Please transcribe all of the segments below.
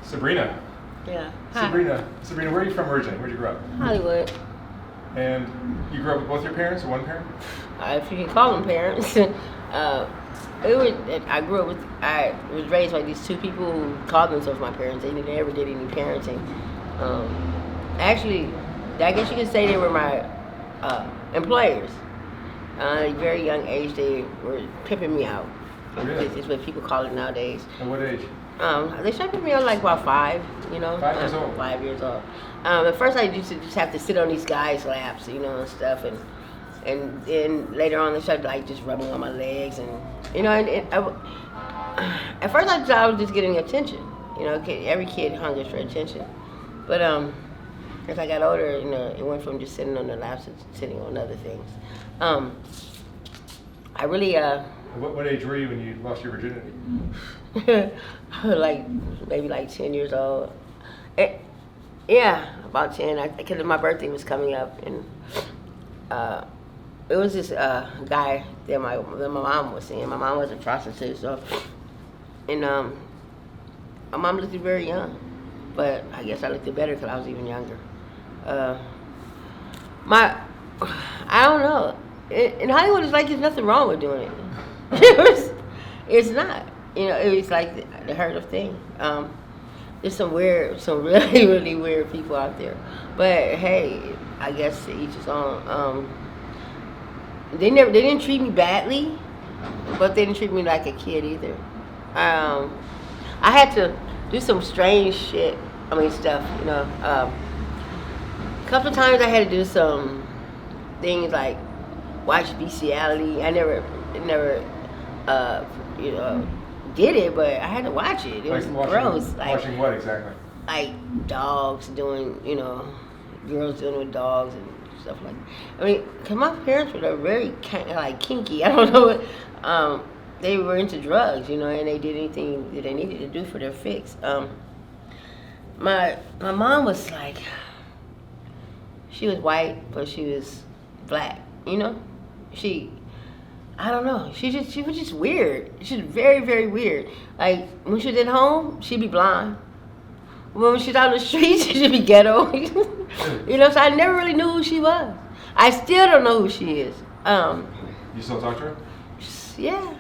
Sabrina. Yeah. Hi. Sabrina, where are you from originally? Where'd you grow up? Hollywood. And you grew up with both your parents or one parent? If you can call them parents. I was raised by these two people who called themselves my parents. They never did any parenting. Actually, I guess you could say they were my employers. At a very young age, they were pimping me out. Really? It's what people call it nowadays. At what age? They started pimping me out like about 5, you know. 5 years old? 5 years old. At first, I used to just have to sit on these guys' laps, you know, and stuff. And then later on, they started like just rubbing on my legs. And, you know, at first, I thought I was just getting attention. You know, every kid hungers for attention. But as I got older, you know, it went from just sitting on the laps to sitting on other things. I really... What age were you when you lost your virginity? maybe 10 years old. Yeah, about 10. Because my birthday was coming up, and it was this guy that my mom was seeing. My mom was a prostitute, so and my mom looked very young, but I guess I looked better because I was even younger. I don't know. In Hollywood, it's like there's nothing wrong with doing it. It's not. You know, it's like the heard of thing. There's some really, really weird people out there. But hey, I guess to each his own. They didn't treat me badly, but they didn't treat me like a kid either. I had to do some strange shit. Stuff. You know, a couple of times I had to do some things like watch bestiality. I never, you know, did it, but I had to watch it. It was gross. Watching what exactly? Like dogs doing, you know, girls dealing with dogs and stuff like that. Cause my parents were very kinky. I don't know what, they were into drugs, you know, and they did anything that they needed to do for their fix. My mom was like, she was white, but she was black, you know? I don't know, she was just weird. She was very, very weird. Like, when she was at home, she'd be blonde. When she's out on the streets, she'd be ghetto. You know, so I never really knew who she was. I still don't know who she is. You still talk to her? Yeah.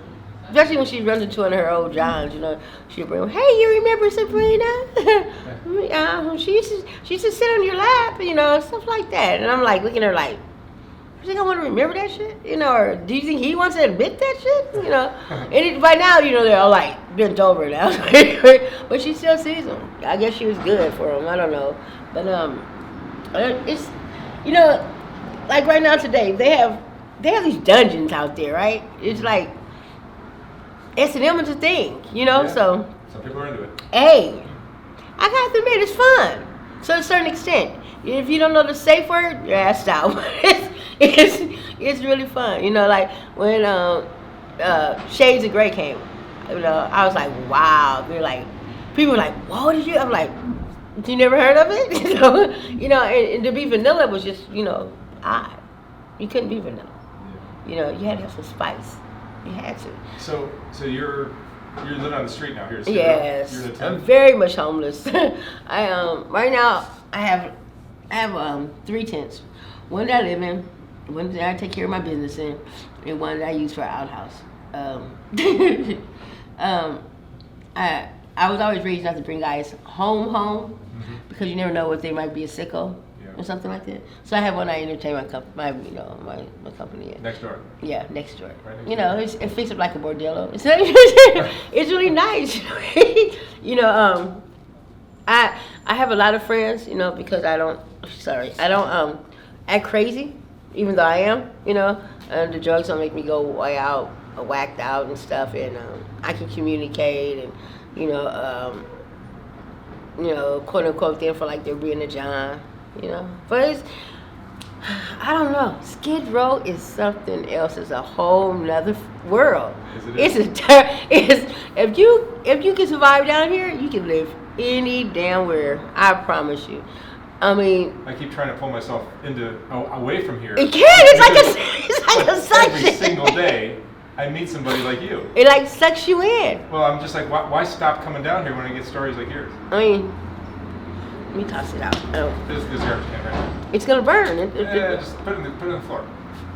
Especially when she runs into one of her old Johns, you know, she'll bring, hey, you remember Sabrina? She used to sit on your lap, you know, stuff like that. And I'm like, looking at her like, you think I want to remember that shit? You know, or do you think he wants to admit that shit? You know, and by now, you know, they're all like bent over now. But she still sees them. I guess she was good for them. I don't know. But it's, you know, like right now today, they have these dungeons out there, right? It's like, S&M is a thing, you know, yeah. So. Some people are into it. Hey, I got to admit, it's fun. To a certain extent. If you don't know the safe word, you're assed out. It's really fun. You know, like when Shades of Grey came, you know, I was like, wow. They're like, people were like, whoa, did you? I'm like, you never heard of it? You know, and to be vanilla was just, you know, odd. You couldn't be vanilla. You know, you had to have some spice. You had to. So you're living on the street now here. Yes, you're in a tent? I'm very much homeless. Right now I have 3 tents. One that I live in, one that I take care of my business in, and one that I use for an outhouse. I was always raised not to bring guys home, mm-hmm. because you never know what they might be a sicko. Or something like that. So I have one I entertain my company in. Next door. Yeah, next door. Right next you know, door. it fixed up like a bordello. It's really nice. You know, I have a lot of friends. You know, because I don't act crazy, even though I am. You know, the drugs don't make me go way out, whacked out and stuff, and I can communicate and you know, quote unquote, there for like they're being a John. You know, but I don't know. Skid Row is something else. It's a whole nother world. If you can survive down here, you can live any damn where. I promise you. I keep trying to pull myself away from here. It can. It's like a suction. Every single day. I meet somebody like you. It like sucks you in. Well, I'm just like, why stop coming down here when I get stories like yours? I mean, let me toss it out. This is garbage can right now. It's gonna burn. Yeah, just put it on the floor.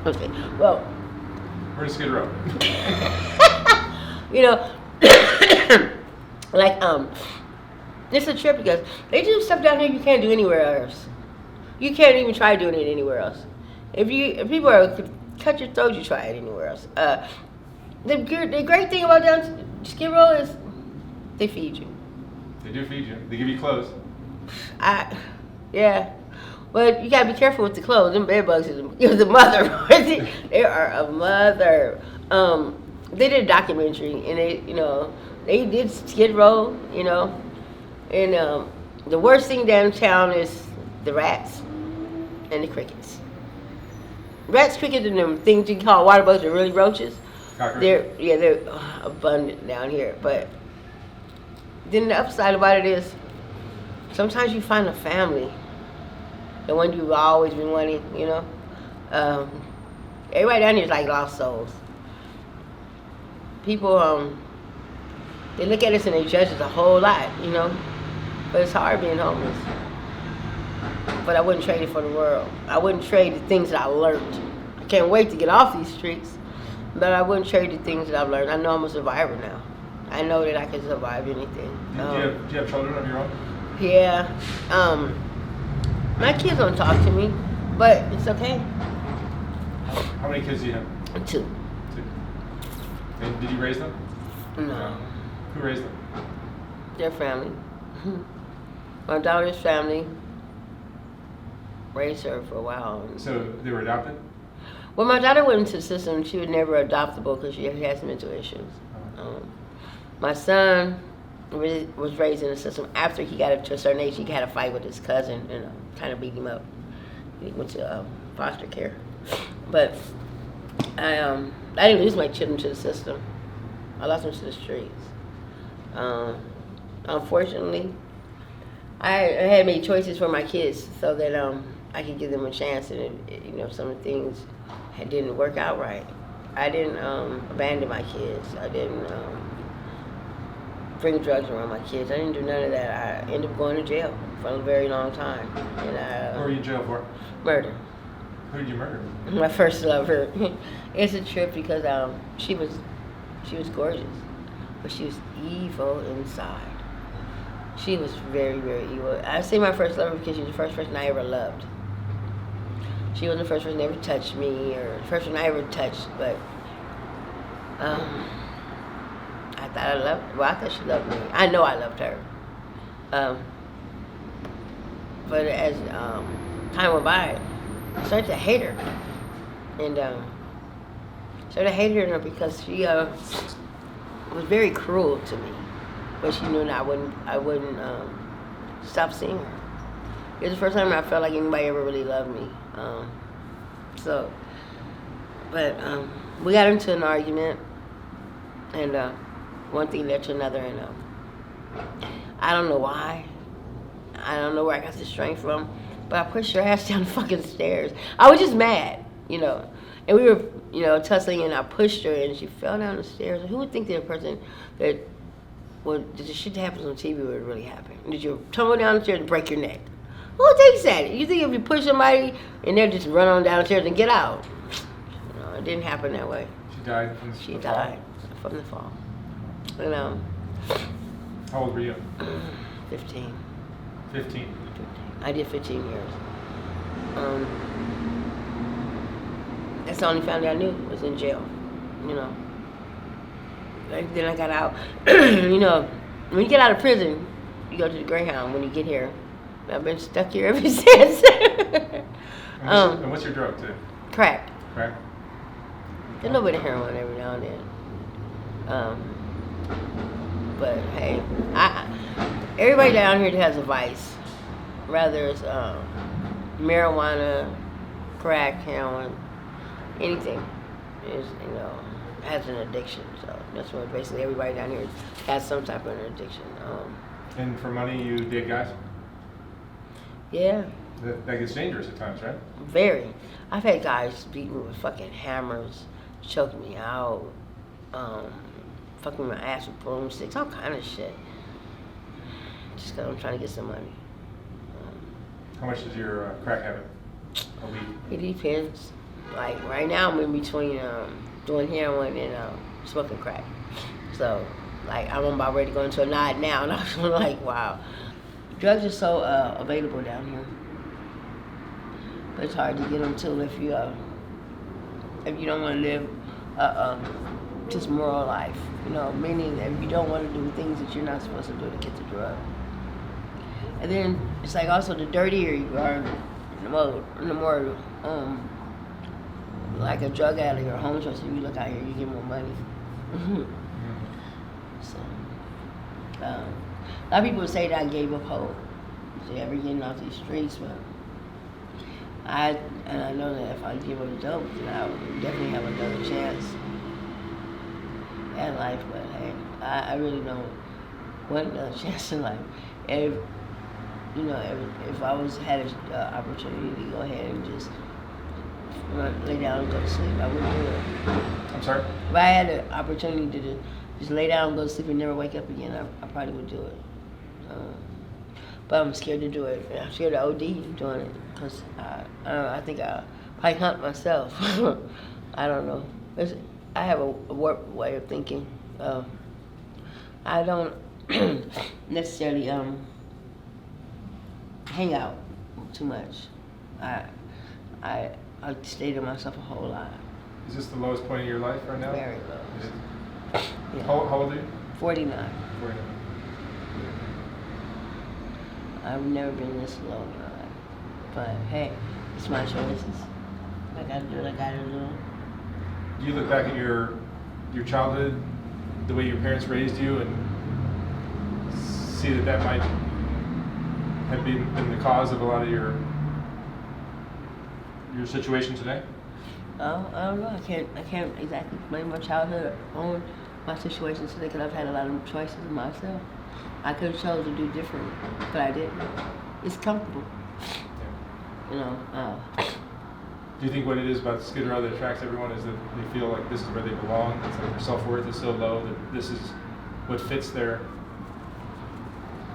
Okay. Well, We're in Skid Row. you know, like it's a trip because they do stuff down here you can't do anywhere else. You can't even try doing it anywhere else. If people could cut your throat, you try it anywhere else. The great thing about down Skid Row is they feed you. They do feed you. They give you clothes. Yeah. But you gotta be careful with the clothes. Them bed bugs is a mother. They are a mother. They did a documentary and they did Skid Row, and the worst thing downtown is the rats and the crickets. Rats, crickets, and them things you call water bugs are really roaches. Cockroaches. They're abundant down here. But then the upside about it is sometimes you find a family, the one you've always been wanting. Everybody down here is like lost souls. People, they look at us and they judge us a whole lot, But it's hard being homeless. But I wouldn't trade it for the world. I wouldn't trade the things that I learned. I can't wait to get off these streets, but I wouldn't trade the things that I've learned. I know I'm a survivor now. I know that I can survive anything. Do you have children of your own? Yeah. My kids don't talk to me, but it's okay. How many kids do you have? 2. And did you raise them? No. Who raised them? Their family. My daughter's family raised her for a while. So they were adopted? Well, my daughter went into the system. She was never adoptable because she has mental issues. My son was raised in the system after he got up to a certain age. He had a fight with his cousin and kind of beat him up. He went to foster care. But I didn't lose my children to the system. I lost them to the streets. Unfortunately, I had made choices for my kids so that I could give them a chance, and some of the things didn't work out right. I didn't abandon my kids. I didn't bring drugs around my kids. I didn't do none of that. I ended up going to jail for a very long time. And What were you in jail for? Murder. Who did you murder? My first lover. It's a trip because she was gorgeous, but she was evil inside. She was very, very evil. I say my first lover because she was the first person I ever loved. She wasn't the first person that ever touched me or the first person I ever touched, but I thought she loved me. I know I loved her. But as time went by, I started to hate her. And started hating her because she was very cruel to me. But she knew that I wouldn't stop seeing her. It was the first time I felt like anybody ever really loved me. We got into an argument, and one thing led to another, and I don't know why. I don't know where I got the strength from, but I pushed her ass down the fucking stairs. I was just mad, And we were, tussling, and I pushed her, and she fell down the stairs. Who would think that a person that did the shit that happens on TV would really happen? Did you tumble down the stairs and break your neck? Who thinks that? You think if you push somebody and they'll just run on down the stairs and get out? No, it didn't happen that way. She died from the She fall? died from the fall. How old were you? 15. 15. I did 15 years. That's the only family I knew was in jail, Then I got out. When you get out of prison, you go to the Greyhound when you get here. I've been stuck here ever since. And what's your drug, too? Crack. Crack? A little bit of heroin every now and then. But hey, everybody down here has a vice. Whether it's marijuana, crack, heroin, anything is, has an addiction. So that's what basically everybody down here has some type of an addiction. And for money, you date guys? Yeah. That gets dangerous at times, right? Very. I've had guys beat me with fucking hammers, choke me out, fucking my ass with broomsticks, all kind of shit. Just because I'm trying to get some money. How much is your crack habit a week? It depends. Like right now, I'm in between doing heroin and smoking crack. So, like, I'm about ready to go into a night now, and I'm like, wow. Drugs are so available down here, but it's hard to get them too if you don't want to live just moral life. You know, meaning if you don't want to do things that you're not supposed to do to get the drug. And then it's like also the dirtier you are, the more like a drug addict or a homeless person you look out here, you get more money. So, a lot of people say that I gave up hope to ever getting off these streets, but I know that if I give up dope, then I would definitely have another chance at life. But hey, I really don't want another chance in life. If I had an opportunity to go ahead and just lay down and go to sleep, I would do it. I'm sorry? If I had an opportunity to just lay down and go to sleep and never wake up again, I probably would do it. But I'm scared to do it. I'm scared to OD doing it because I think I'll probably hunt myself. I don't know. I have a warped way of thinking. I don't necessarily hang out too much. I stay to myself a whole lot. Is this the lowest point of your life right now? Very low. Is it? Yeah. How old are you? 49. 49. I've never been this low in my life. But hey, it's my choices. I gotta do what I gotta do. Do you look back at your childhood, the way your parents raised you, and see that might have been the cause of a lot of your situation today? I don't know. I can't exactly blame my childhood on my situation today because I've had a lot of choices in myself. I could have chosen to do different, but I didn't. It's comfortable. Yeah. You know. Do you think what it is about Skid Row that attracts everyone is that they feel like this is where they belong? It's like their self-worth is so low that this is what fits their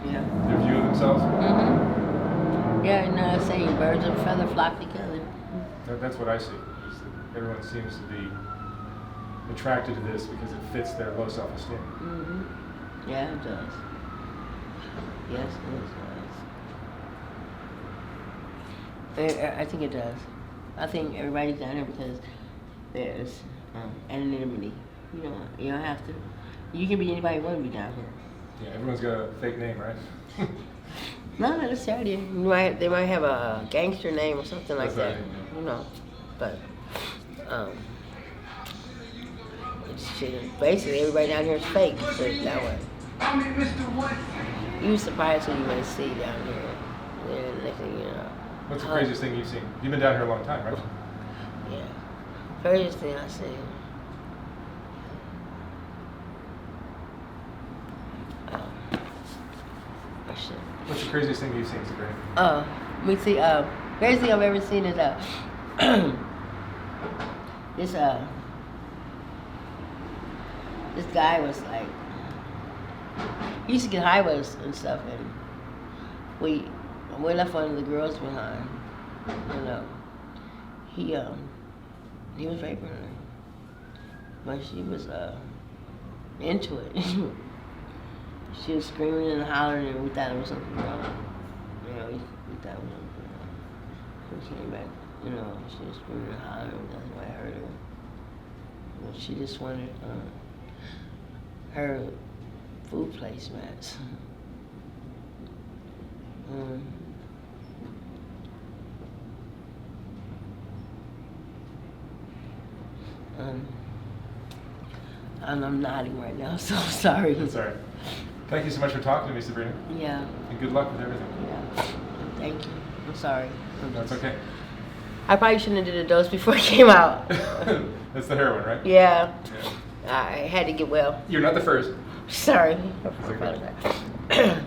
view of themselves? Mm-hmm. Yeah, you know, I say birds of a feather flock together. That's what I see. Is that everyone seems to be attracted to this because it fits their low self-esteem. Mm-hmm. Yeah, it does. Yes, it does. I think it does. I think everybody's down here because there's anonymity. You don't have to. You can be anybody you want to be down here. Yeah, everyone's got a fake name, right? No, not necessarily. They might have a gangster name or something like that. You know, but it's shit. Basically, everybody down here is fake. So it's that way. You surprised who you may see down here. And next thing you know. What's the craziest thing you've seen? You've been down here a long time, right? Yeah. Craziest thing I've seen. Shit. What's the craziest thing you've seen, Sabrina? Let me see. Craziest thing I've ever seen is this guy was like, he used to get high with us and stuff, and we left one of the girls behind. And he was raping her, but she was into it. She was screaming and hollering, and we thought it was something wrong. We thought it was something wrong. We came back, she was screaming and hollering. That's why I heard her. But she just wanted her food placemats. I'm nodding right now, so I'm sorry. That's all right. Thank you so much for talking to me, Sabrina. Yeah. And good luck with everything. Yeah. Thank you. I'm sorry. That's okay. I probably shouldn't have did a dose before it came out. That's the heroin, right? Yeah. I had to get well. You're not the first. Sorry. It's okay.